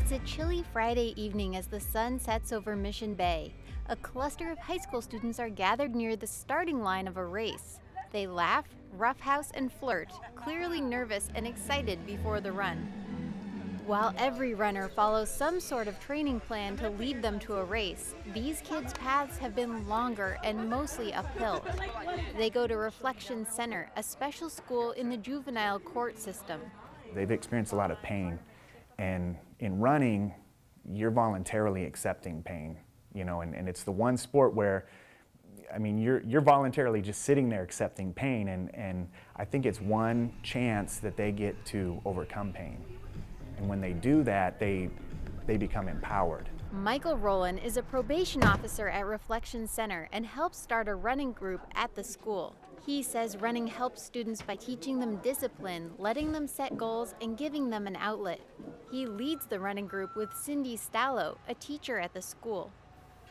It's a chilly Friday evening as the sun sets over Mission Bay. A cluster of high school students are gathered near the starting line of a race. They laugh, roughhouse, and flirt, clearly nervous and excited before the run. While every runner follows some sort of training plan to lead them to a race, these kids' paths have been longer and mostly uphill. They go to Reflection Center, a special school in the Juvenile Court system. They've experienced a lot of pain, and in running, you're voluntarily accepting pain, you know, and it's the one sport where, I mean, you're voluntarily just sitting there accepting pain, and I think it's one chance that they get to overcome pain. And when they do that, they become empowered. Michael Rowland is a probation officer at Reflection Center and helps start a running group at the school. He says running helps students by teaching them discipline, letting them set goals, and giving them an outlet. He leads the running group with Cindy Stallo, a teacher at the school.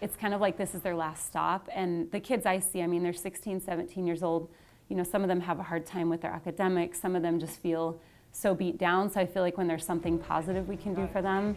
It's kind of like this is their last stop, and the kids I see, I mean, they're 16, 17 years old. You know, some of them have a hard time with their academics, some of them just feel so beat down, so I feel like when there's something positive we can do for them,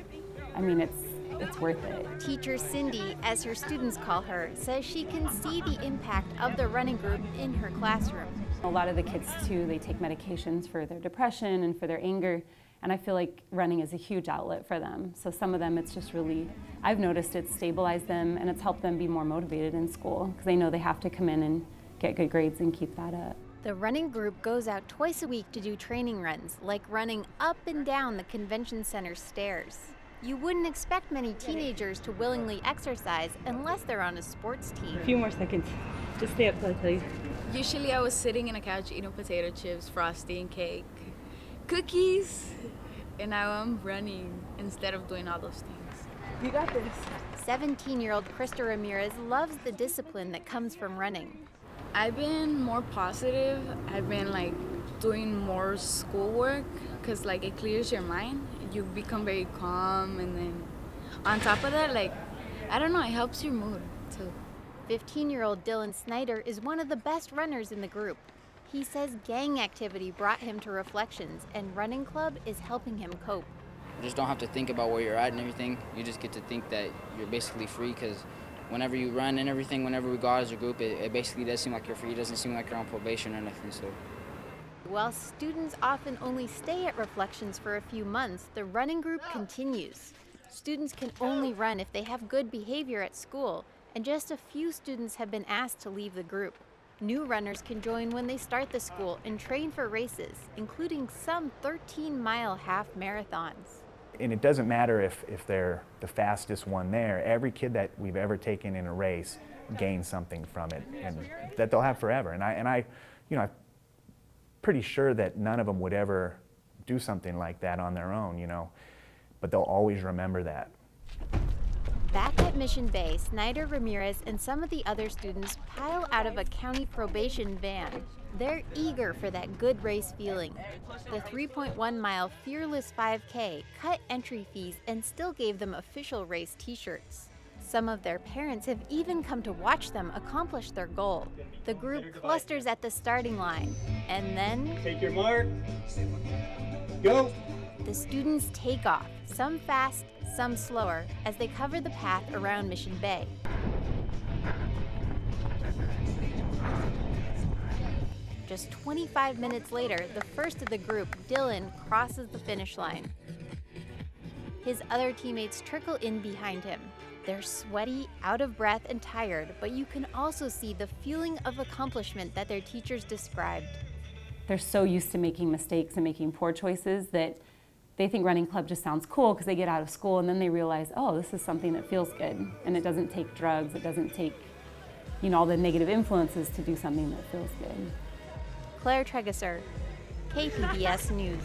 I mean, it's worth it. Teacher Cindy, as her students call her, says she can see the impact of the running group in her classroom. A lot of the kids too, they take medications for their depression and for their anger, and I feel like running is a huge outlet for them. So some of them, it's just really, I've noticed it's stabilized them and it's helped them be more motivated in school because they know they have to come in and get good grades and keep that up. The running group goes out twice a week to do training runs, like running up and down the convention center stairs. You wouldn't expect many teenagers to willingly exercise unless they're on a sports team. A few more seconds. Just stay up till I tell you. Usually I was sitting in a couch eating potato chips, frosty and cake, cookies, and now I'm running instead of doing all those things. You got this. 17-year-old Krista Ramirez loves the discipline that comes from running. I've been more positive. I've been doing more schoolwork because it clears your mind. You become very calm, and then on top of that, I don't know, it helps your mood too. 15-year-old Dylan Snyder is one of the best runners in the group. He says gang activity brought him to Reflections, and running club is helping him cope. You just don't have to think about where you're at and everything. You just get to think that you're basically free, because whenever you run and everything, whenever we go out as a group, it basically does seem like you're free. It doesn't seem like you're on probation or nothing. So, while students often only stay at Reflections for a few months, the running group continues. Students can only run if they have good behavior at school, and just a few students have been asked to leave the group. New runners can join when they start the school and train for races, including some 13-mile half marathons. And it doesn't matter if they're the fastest one there. Every kid that we've ever taken in a race gains something from it, and that they'll have forever. And I, you know, I'm pretty sure that none of them would ever do something like that on their own, you know, but they'll always remember that. Back at Mission Bay, Snyder, Ramirez, and some of the other students pile out of a county probation van. They're eager for that good race feeling. The 3.1-mile Fearless 5K cut entry fees and still gave them official race t-shirts. Some of their parents have even come to watch them accomplish their goal. The group clusters at the starting line, and then... Take your mark. Go! The students take off, some fast, some slower, as they cover the path around Mission Bay. Just 25 minutes later, the first of the group, Dylan, crosses the finish line. His other teammates trickle in behind him. They're sweaty, out of breath, and tired, but you can also see the feeling of accomplishment that their teachers described. They're so used to making mistakes and making poor choices that they think running club just sounds cool because they get out of school and then they realize, oh, this is something that feels good. And it doesn't take drugs, it doesn't take, you know, all the negative influences to do something that feels good. Claire Trageser, KPBS News.